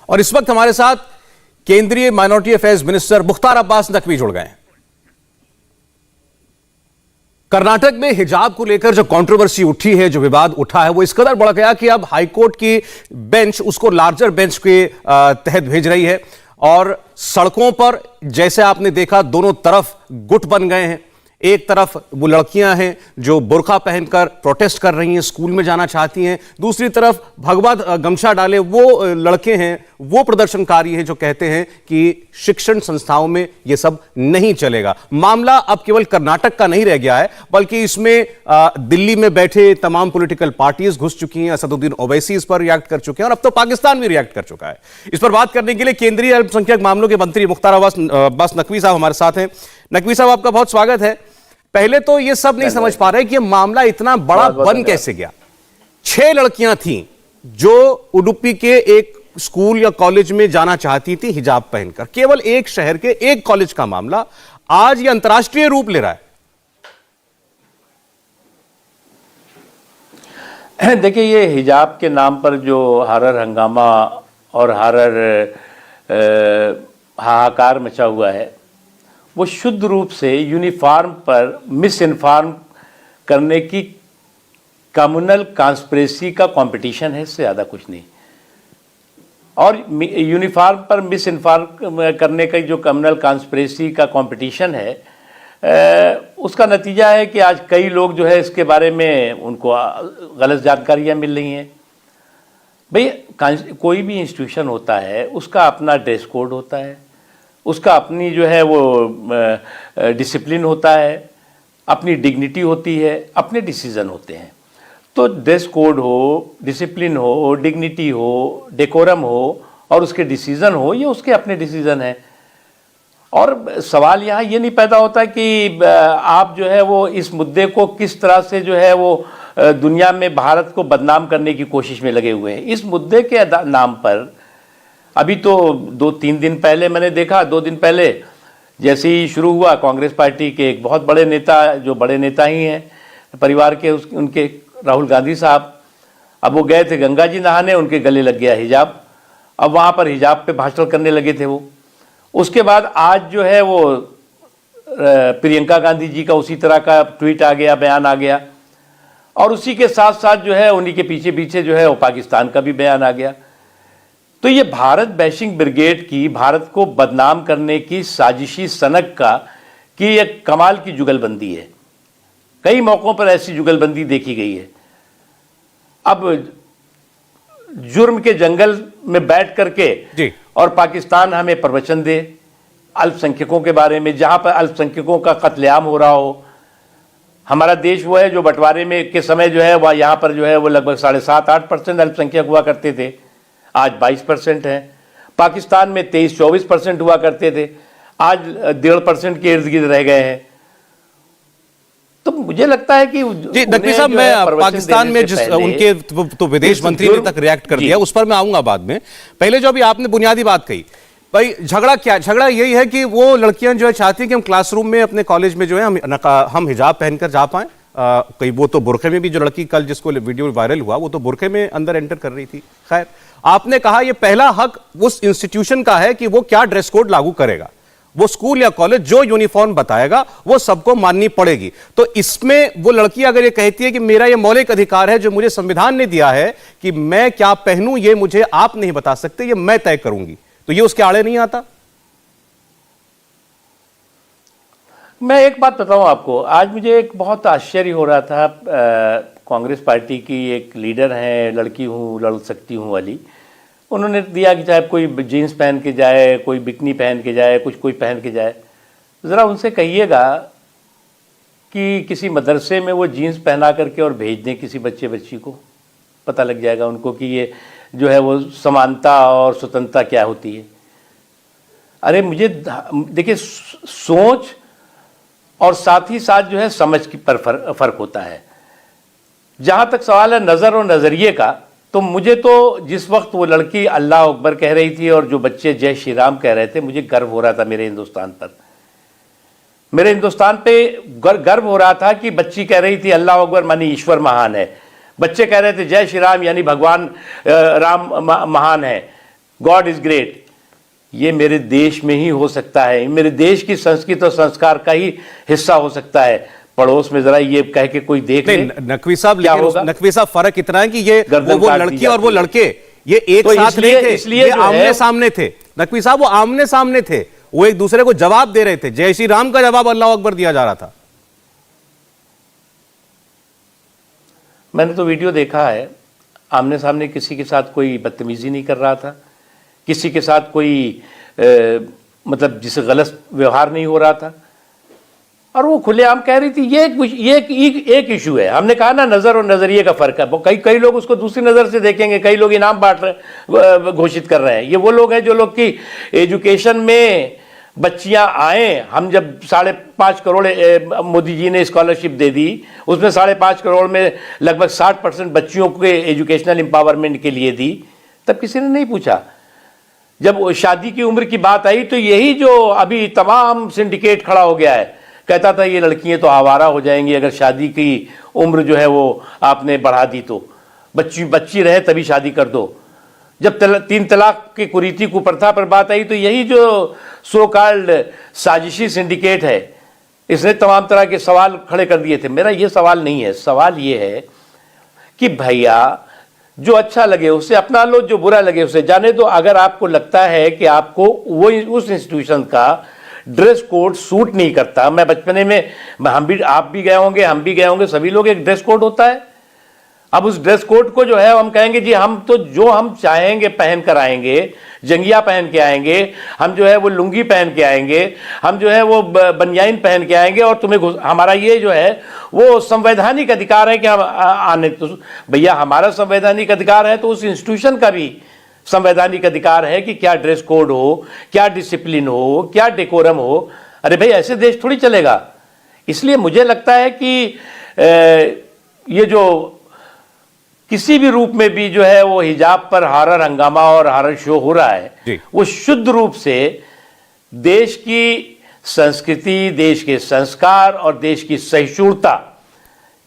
और इस वक्त हमारे साथ केंद्रीय minority affairs minister Mukhtar Abbas Naqvi जुड़ गए हैं। कर्नाटक में हिजाब को लेकर जो कंट्रोवर्सी उठी है, जो विवाद उठा है, वो इस कदर बढ़ गया कि अब हाईकोर्ट की बेंच उसको लार्जर बेंच के तहत भेज रही है। और सड़कों पर जैसे आपने देखा, दोनों तरफ गुट बन गए हैं। एक तरफ वो लड़कियां हैं जो बुर्का पहनकर प्रोटेस्ट कर रही हैं, स्कूल में जाना चाहती हैं। दूसरी तरफ भगवा गमछा डाले वो लड़के हैं, वो प्रदर्शनकारी हैं जो कहते हैं कि शिक्षण संस्थाओं में ये सब नहीं चलेगा। मामला अब केवल कर्नाटक का नहीं रह गया है, बल्कि इसमें दिल्ली में बैठे तमाम पॉलिटिकल पार्टीज घुस चुकी हैं। असदुद्दीन ओवैसी इस पर रिएक्ट कर चुके हैं और अब तो पाकिस्तान भी रिएक्ट कर चुका है। इस पर बात करने के लिए केंद्रीय अल्पसंख्यक मामलों के मंत्री मुख्तार अब्बास नकवी साहब हमारे साथ हैं। नकवी साहब, आपका बहुत स्वागत है। पहले तो ये सब नहीं समझ पा रहे कि मामला इतना बड़ा बन कैसे गया। 6 लड़कियां थीं जो उडुपी के एक स्कूल या कॉलेज में जाना चाहती थी हिजाब पहनकर। केवल एक शहर के एक कॉलेज का मामला आज ये अंतर्राष्ट्रीय रूप ले रहा है। देखिए, ये हिजाब के नाम पर जो हरर हंगामा और हरर हाहाकार मचा हुआ है, वो शुद्ध रूप से यूनिफॉर्म पर मिस इन्फॉर्म करने की कम्युनल कॉन्स्पिरेसी का कंपटीशन है, इससे ज़्यादा कुछ नहीं। और यूनिफॉर्म पर मिस इन्फॉर्म करने का जो कम्युनल कॉन्स्पिरेसी का कंपटीशन है, उसका नतीजा है कि आज कई लोग जो है इसके बारे में उनको गलत जानकारियाँ मिल रही हैं। भाई, कोई भी इंस्टीट्यूशन होता है, उसका अपना ड्रेस कोड होता है, उसका अपनी जो है वो डिसिप्लिन होता है, अपनी डिग्निटी होती है, अपने डिसीज़न होते हैं। तो ड्रेस कोड हो, डिसिप्लिन हो, डिग्निटी हो, डेकोरम हो और उसके डिसीज़न हो, ये उसके अपने डिसीज़न हैं। और सवाल यहाँ ये नहीं पैदा होता कि आप जो है वो इस मुद्दे को किस तरह से जो है वो दुनिया में भारत को बदनाम करने की कोशिश में लगे हुए हैं। इस मुद्दे के नाम पर अभी तो 2-3 दिन पहले मैंने देखा, 2 दिन पहले जैसे ही शुरू हुआ, कांग्रेस पार्टी के एक बहुत बड़े नेता, जो बड़े नेता ही हैं परिवार के, उनके राहुल गांधी साहब, अब वो गए थे गंगा जी नहाने, उनके गले लग गया हिजाब। अब वहाँ पर हिजाब पे भाषण करने लगे थे वो। उसके बाद आज जो है वो प्रियंका गांधी जी का उसी तरह का ट्वीट आ गया, बयान आ गया। और उसी के साथ साथ जो है उन्हीं के पीछे पीछे जो है वो पाकिस्तान का भी बयान आ गया। तो ये भारत बैशिंग ब्रिगेड की, भारत को बदनाम करने की साजिशी सनक का कि एक कमाल की जुगलबंदी है। कई मौक़ों पर ऐसी जुगलबंदी देखी गई है। अब जुर्म के जंगल में बैठ करके और पाकिस्तान हमें प्रवचन दे अल्पसंख्यकों के बारे में, जहाँ पर अल्पसंख्यकों का कत्लेआम हो रहा हो। हमारा देश वो है जो बंटवारे में के समय जो है वह यहाँ पर जो है वो लगभग 7.5-8% अल्पसंख्यक हुआ करते थे, आज 22% हैं। पाकिस्तान में 23-24% हुआ करते थे, आज 1.5% के इर्द गिर्द रह गए हैं। तो मुझे लगता है कि जी नकवी साहब, मैं पाकिस्तान में जिस उनके तो विदेश मंत्री ने तक रिएक्ट कर दिया, उस पर मैं आऊंगा बाद में। पहले जो अभी आपने बुनियादी बात कही, भाई झगड़ा क्या, झगड़ा यही है कि वो लड़कियां जो है चाहती हैं कि हम क्लासरूम में अपने कॉलेज में जो है हम हिजाब पहनकर जा पाएं। कई वो तो बुरखे में भी, जो लड़की कल जिसको वीडियो वायरल हुआ वो तो बुरखे में अंदर एंटर कर रही थी। खैर, आपने कहा ये पहला हक उस इंस्टीट्यूशन का है कि वो क्या ड्रेस कोड लागू करेगा। वो स्कूल या कॉलेज जो यूनिफॉर्म बताएगा वो सबको माननी पड़ेगी। तो इसमें वो लड़की अगर ये कहती है कि मेरा ये मौलिक अधिकार है जो मुझे संविधान ने दिया है कि मैं क्या पहनूं, ये मुझे आप नहीं बता सकते, ये मैं तय करूंगी, तो ये उसके आड़े नहीं आता। मैं एक बात बताऊं आपको, आज मुझे एक बहुत आश्चर्य हो रहा था। कांग्रेस पार्टी की एक लीडर हैं, लड़की हूँ लड़ सकती हूँ वाली, उन्होंने दिया कि चाहे कोई जीन्स पहन के जाए, कोई बिकनी पहन के जाए, कुछ कोई पहन के जाए। ज़रा उनसे कहिएगा कि किसी मदरसे में वो जीन्स पहना करके और भेज दें किसी बच्ची को, पता लग जाएगा उनको कि ये जो है वो समानता और स्वतंत्रता क्या होती है। अरे मुझे देखिए, सोच और साथ ही साथ जो है समझ पर फ़र्क होता है। जहाँ तक सवाल है नज़र और नज़रिए का, तो मुझे तो जिस वक्त वो लड़की अल्लाह अकबर कह रही थी और जो बच्चे जय श्री राम कह रहे थे, मुझे गर्व हो रहा था मेरे हिंदुस्तान पर। मेरे हिंदुस्तान पे गर्व हो रहा था कि बच्ची कह रही थी अल्लाह अकबर मानी ईश्वर महान है, बच्चे कह रहे थे जय श्री राम यानी भगवान राम महान है। गॉड इज ग्रेट, ये मेरे देश में ही हो सकता है, मेरे देश की संस्कृति और संस्कार का ही हिस्सा हो सकता है। पड़ोस में जरा ये कह के कोई देख ले। नकवी साहब, क्या लेकिन होगा? नकवी साहब फर्क इतना है कि ये गर्दन वो काट दी लड़की और जाती वो है। लड़के ये एक तो साथ नहीं थे, इसलिए ये जो आमने है सामने थे। नकवी साहब वो आमने सामने थे, वो एक दूसरे को जवाब दे रहे थे। जय श्री राम का जवाब अल्लाह अकबर दिया जा रहा था। मैंने तो वीडियो देखा है, आमने सामने किसी के साथ कोई बदतमीजी नहीं कर रहा था, किसी के साथ कोई मतलब जिसे गलत व्यवहार नहीं हो रहा था, और वो खुलेआम कह रही थी। एक इशू है, हमने कहा ना नजर और नजरिए का फर्क है। कई लोग उसको दूसरी नजर से देखेंगे, कई लोग इनाम बांट रहे, घोषित कर रहे हैं। ये वो लोग हैं जो लोग की एजुकेशन में बच्चियां आए। हम जब 5.5 करोड़ मोदी जी ने स्कॉलरशिप दे दी, उसमें 5.5 करोड़ में लगभग 60% बच्चियों के एजुकेशनल एम्पावरमेंट के लिए दी, तब किसी ने नहीं पूछा। जब शादी की उम्र की बात आई तो यही जो अभी तमाम सिंडिकेट खड़ा हो गया है, कहता था ये लड़कियां तो आवारा हो जाएंगी अगर शादी की उम्र जो है वो आपने बढ़ा दी तो, बच्ची रहे तभी शादी कर दो। जब 3 तलाक की कुरीति कुप्रथा पर बात आई तो यही जो सो कॉल्ड साजिशी सिंडिकेट है, इसने तमाम तरह के सवाल खड़े कर दिए थे। मेरा ये सवाल नहीं है, सवाल ये है कि भैया जो अच्छा लगे उसे अपना लो, जो बुरा लगे उसे जाने दो। अगर आपको लगता है कि आपको वो उस इंस्टीट्यूशन का ड्रेस कोड सूट नहीं करता, मैं बचपने में आप भी गए होंगे, हम भी गए होंगे, सभी लोग एक ड्रेस कोड होता है। अब उस ड्रेस कोड को जो है हम कहेंगे जी हम तो जो हम चाहेंगे पहन कर आएंगे, जंगिया पहन के आएंगे, हम जो है वो लुंगी पहन के आएंगे, हम जो है वो बनियाइन पहन के आएंगे, और तुम्हें हमारा ये जो है वो संवैधानिक अधिकार है कि हम आने। तो भैया हमारा संवैधानिक अधिकार है तो उस इंस्टीट्यूशन का भी संवैधानिक अधिकार है कि क्या ड्रेस कोड हो, क्या डिसिप्लिन हो, क्या डेकोरम हो। अरे भाई ऐसे देश थोड़ी चलेगा। इसलिए मुझे लगता है कि ये जो किसी भी रूप में भी जो है वो हिजाब पर हॉरर हंगामा और हॉरर शो हो रहा है, वो शुद्ध रूप से देश की संस्कृति, देश के संस्कार और देश की सहिष्णुता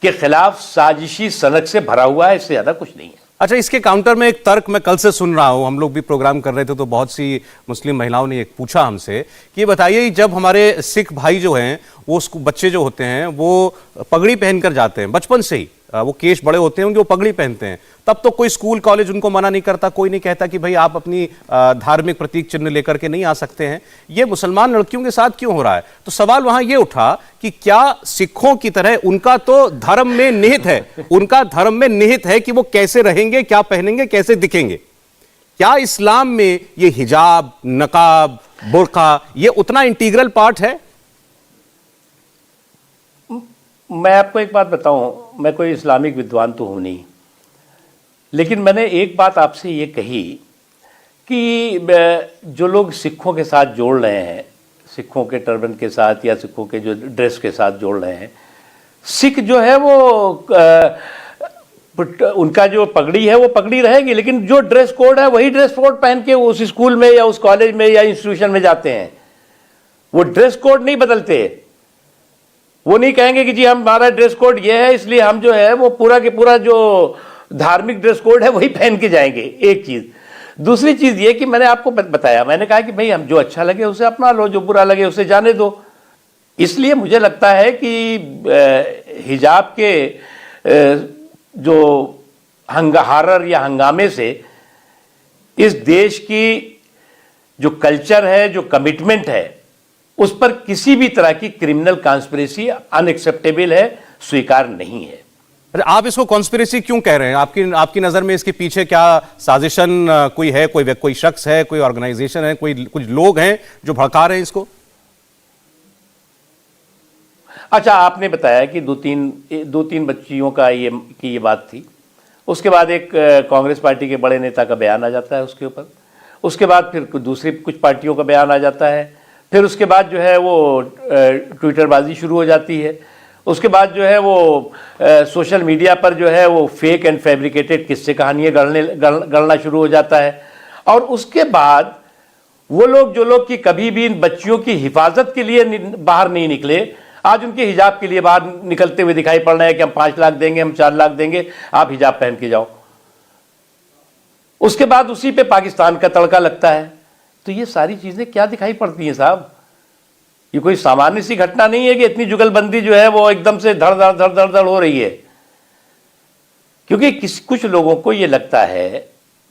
के खिलाफ साजिशी सनक से भरा हुआ है, इससे ज्यादा कुछ नहीं है। अच्छा, इसके काउंटर में एक तर्क मैं कल से सुन रहा हूं, हम लोग भी प्रोग्राम कर रहे थे तो बहुत सी मुस्लिम महिलाओं ने एक पूछा हमसे कि ये बताइए जब हमारे सिख भाई जो हैं वो बच्चे जो होते हैं वो पगड़ी पहनकर जाते हैं बचपन से ही, वो केश बड़े होते हैं उनके, वो पगड़ी पहनते हैं, तब तो कोई स्कूल कॉलेज उनको मना नहीं करता, कोई नहीं कहता कि भाई आप अपनी धार्मिक प्रतीक चिन्ह लेकर के नहीं आ सकते हैं। ये मुसलमान लड़कियों के साथ क्यों हो रहा है? तो सवाल वहां ये उठा कि क्या सिखों की तरह उनका तो धर्म में निहित है, उनका धर्म में निहित है कि वो कैसे रहेंगे, क्या पहनेंगे, कैसे दिखेंगे। क्या इस्लाम में ये हिजाब, नकाब, बुर्का ये उतना इंटीग्रल पार्ट है? मैं आपको एक बात बताऊं, मैं कोई इस्लामिक विद्वान तो हूं नहीं, लेकिन मैंने एक बात आपसे ये कही कि जो लोग सिखों के साथ जोड़ रहे हैं, सिखों के टर्बन के साथ या सिखों के जो ड्रेस के साथ जोड़ रहे हैं, सिख जो है वो उनका जो पगड़ी है वो पगड़ी रहेगी, लेकिन जो ड्रेस कोड है वही ड्रेस कोड पहन के उस स्कूल में या उस कॉलेज में या इंस्टीट्यूशन में जाते हैं। वो ड्रेस कोड नहीं बदलते। वो नहीं कहेंगे कि जी हमारा ड्रेस कोड ये है इसलिए हम जो है वो पूरा के पूरा जो धार्मिक ड्रेस कोड है वही पहन के जाएंगे। एक चीज। दूसरी चीज ये कि मैंने आपको बताया, मैंने कहा कि भाई हम जो अच्छा लगे उसे अपना लो, जो बुरा लगे उसे जाने दो। इसलिए मुझे लगता है कि हिजाब के जो हॉरर या हंगामे से इस देश की जो कल्चर है, जो कमिटमेंट है, उस पर किसी भी तरह की क्रिमिनल कॉन्स्पिरेसी अनएक्सेप्टेबल है, स्वीकार नहीं है। आप इसको कॉन्स्पिरेसी क्यों कह रहे हैं? आपकी नजर में इसके पीछे क्या साजिशन कोई है, कोई शख्स है, कोई ऑर्गेनाइजेशन है, कुछ लोग हैं जो भड़का रहे हैं इसको? अच्छा, आपने बताया कि दो तीन बच्चियों का ये बात थी। उसके बाद एक कांग्रेस पार्टी के बड़े नेता का बयान आ जाता है उसके ऊपर। उसके बाद फिर दूसरी कुछ पार्टियों का बयान आ जाता है। फिर उसके बाद जो है वो ट्विटरबाजी शुरू हो जाती है। उसके बाद जो है वो सोशल मीडिया पर जो है वो फेक एंड फैब्रिकेटेड किस्से कहानियाँ गढ़ना शुरू हो जाता है। और उसके बाद वो लोग जो लोग कि कभी भी इन बच्चियों की हिफाजत के लिए बाहर नहीं निकले, आज उनके हिजाब के लिए बाहर निकलते हुए दिखाई पड़ रहे हैं कि हम 5 लाख देंगे, हम 4 लाख देंगे, आप हिजाब पहन के जाओ। उसके बाद उसी पे पाकिस्तान का तड़का लगता है। तो ये सारी चीजें क्या दिखाई पड़ती हैं साहब? ये कोई सामान्य सी घटना नहीं है कि इतनी जुगलबंदी जो है वो एकदम से धड़ धड़ धड़ धड़ धड़ हो रही है। क्योंकि कुछ लोगों को ये लगता है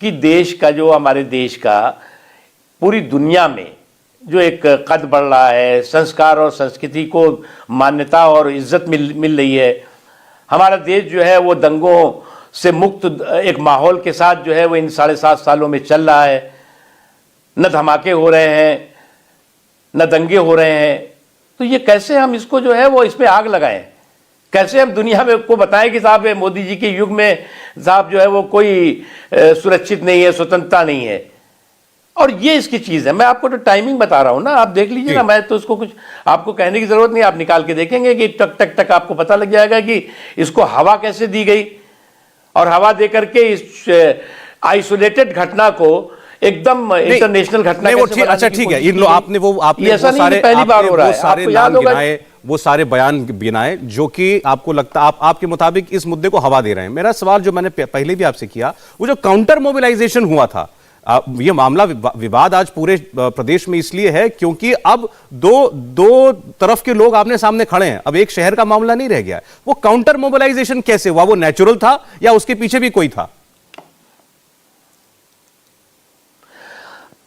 कि देश का जो, हमारे देश का पूरी दुनिया में जो एक कद बढ़ रहा है, संस्कार और संस्कृति को मान्यता और इज्जत मिल रही है, हमारा देश जो है वो दंगों से मुक्त एक माहौल के साथ जो है वो इन 7.5 सालों में चल रहा है। न धमाके हो रहे हैं, न दंगे हो रहे हैं। तो ये कैसे हम इसको जो है वो इसमें आग लगाएं? कैसे हम दुनिया में को बताएं कि साहब मोदी जी के युग में साहब जो है वो कोई सुरक्षित नहीं है, स्वतंत्रता नहीं है। और ये इसकी चीज है। मैं आपको तो टाइमिंग बता रहा हूं ना, आप देख लीजिए ना, मैं तो उसको कुछ आपको कहने की जरूरत नहीं, आप निकाल के देखेंगे कि टक टक टक आपको पता लग जाएगा कि इसको हवा कैसे दी गई, और हवा दे करके इस आइसोलेटेड घटना को एकदम इंटरनेशनल घटना कैसे। अच्छा ठीक है, इन लोग आपने ऐसा नहीं पहली बार हो रहा है, आपको याद होगा वो सारे बयान गिनाए जो कि आपको लगता आपके मुताबिक इस मुद्दे को हवा दे रहे हैं। मेरा सवाल जो मैंने पहले भी आपसे किया, वो जो काउंटर मोबिलाइजेशन हुआ था, ये मामला विवाद आज पूरे प्रदेश में इसलिए है क्योंकि अब दो तरफ के लोग आमने सामने खड़े हैं। अब एक शहर का मामला नहीं रह गया। वो काउंटर मोबिलाइजेशन कैसे हुआ? वो नेचुरल था या उसके पीछे भी कोई था?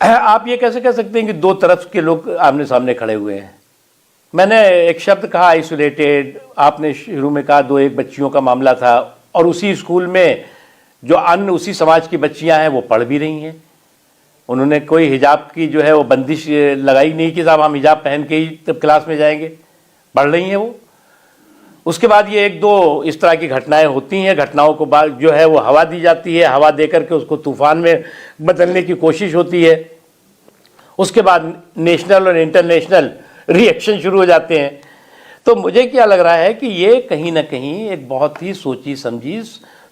आप ये कैसे कह सकते हैं कि दो तरफ के लोग आमने सामने खड़े हुए हैं? मैंने एक शब्द कहा आइसोलेटेड, आपने शुरू में कहा 2-1 बच्चियों का मामला था, और उसी स्कूल में जो अन्य उसी समाज की बच्चियां हैं वो पढ़ भी रही हैं। उन्होंने कोई हिजाब की जो है वो बंदिश लगाई नहीं कि साहब हम हिजाब पहन के ही तब क्लास में जाएंगे, पढ़ रही हैं वो। उसके बाद ये 1-2 इस तरह की घटनाएं होती हैं, घटनाओं को बाद जो है वो हवा दी जाती है, हवा दे करके उसको तूफान में बदलने की कोशिश होती है। उसके बाद नेशनल और इंटरनेशनल रिएक्शन शुरू हो जाते हैं। तो मुझे क्या लग रहा है कि ये कहीं ना कहीं एक बहुत ही सोची समझी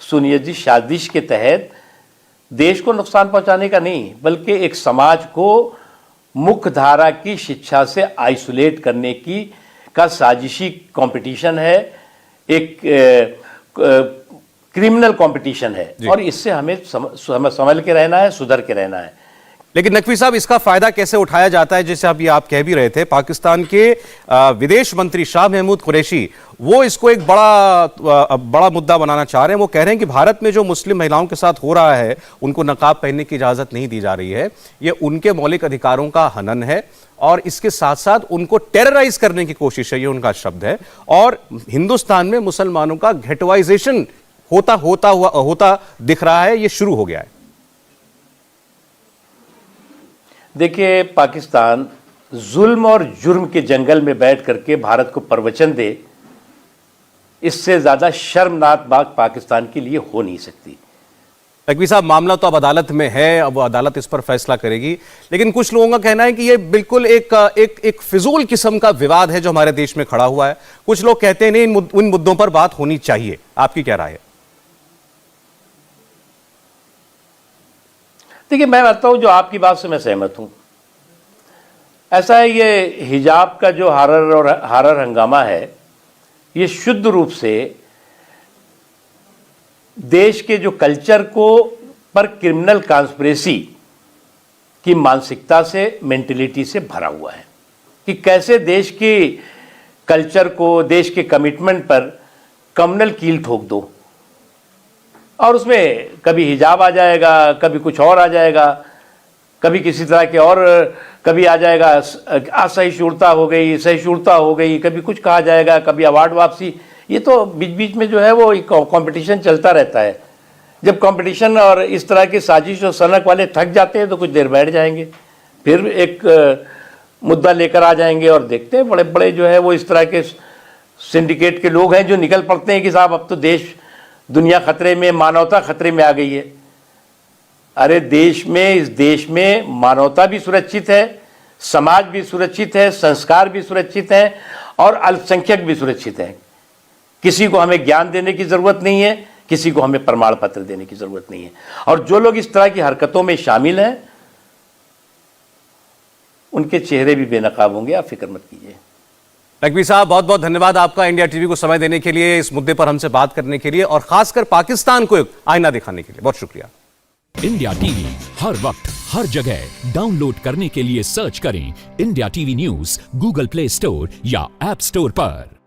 सुनियोजित साजिश के तहत देश को नुकसान पहुंचाने का नहीं, बल्कि एक समाज को मुख्य धारा की शिक्षा से आइसोलेट करने की का साजिशी कंपटीशन है, एक क्रिमिनल कंपटीशन है। और इससे हमें संभल के रहना है, सुधर के रहना है। लेकिन नकवी साहब, इसका फायदा कैसे उठाया जाता है? जैसे अभी आप कह भी रहे थे, पाकिस्तान के विदेश मंत्री शाह महमूद कुरैशी वो इसको एक बड़ा मुद्दा बनाना चाह रहे हैं। वो कह रहे हैं कि भारत में जो मुस्लिम महिलाओं के साथ हो रहा है, उनको नकाब पहनने की इजाजत नहीं दी जा रही है, ये उनके मौलिक अधिकारों का हनन है, और इसके साथ साथ उनको टेरराइज करने की कोशिश है, ये उनका शब्द है। और हिंदुस्तान में मुसलमानों का घेटवाइजेशन होता दिख रहा है, ये शुरू हो गया है। देखिए, पाकिस्तान जुल्म और जुर्म के जंगल में बैठ करके भारत को प्रवचन दे, इससे ज्यादा शर्मनाक बात पाकिस्तान के लिए हो नहीं सकती। नकवी साहब, मामला तो अब अदालत में है, अब अदालत इस पर फैसला करेगी, लेकिन कुछ लोगों का कहना है कि ये बिल्कुल एक फिजूल किस्म का विवाद है जो हमारे देश में खड़ा हुआ है। कुछ लोग कहते हैं नहीं, इन मुद्दों पर बात होनी चाहिए। आपकी क्या राय है? देखिए, मैं मानता हूं, जो आपकी बात से मैं सहमत हूं। ऐसा है, ये हिजाब का जो हारर हंगामा है, ये शुद्ध रूप से देश के जो कल्चर को पर क्रिमिनल कॉन्स्पिरेसी की मानसिकता से, मेंटेलिटी से भरा हुआ है कि कैसे देश की कल्चर को, देश के कमिटमेंट पर कम्युनल कील ठोक दो, और उसमें कभी हिजाब आ जाएगा, कभी कुछ और आ जाएगा, कभी किसी तरह के और, कभी आ जाएगा असहिष्णुता हो गई, सहिष्णुता हो गई, कभी कुछ कहा जाएगा, कभी अवार्ड वापसी। ये तो बीच बीच में जो है वो कंपटीशन चलता रहता है। जब कंपटीशन और इस तरह की साजिश और सनक वाले थक जाते हैं तो कुछ देर बैठ जाएंगे, फिर एक मुद्दा लेकर आ जाएंगे, और देखते हैं बड़े बड़े जो है वो इस तरह के सिंडिकेट के लोग हैं जो निकल पड़ते हैं कि साहब अब तो देश, दुनिया खतरे में, मानवता खतरे में आ गई है। अरे देश में, इस देश में मानवता भी सुरक्षित है, समाज भी सुरक्षित है, संस्कार भी सुरक्षित है, और अल्पसंख्यक भी सुरक्षित है। किसी को हमें ज्ञान देने की जरूरत नहीं है, किसी को हमें प्रमाण पत्र देने की जरूरत नहीं है। और जो लोग इस तरह की हरकतों में शामिल हैं, उनके चेहरे भी बेनकाब होंगे, आप फिक्र मत कीजिए। नकवी साहब, बहुत बहुत धन्यवाद आपका इंडिया टीवी को समय देने के लिए, इस मुद्दे पर हमसे बात करने के लिए, और खासकर पाकिस्तान को एक आईना दिखाने के लिए। बहुत शुक्रिया। इंडिया टीवी हर वक्त हर जगह डाउनलोड करने के लिए सर्च करें India TV news Google play store या ऐप स्टोर पर।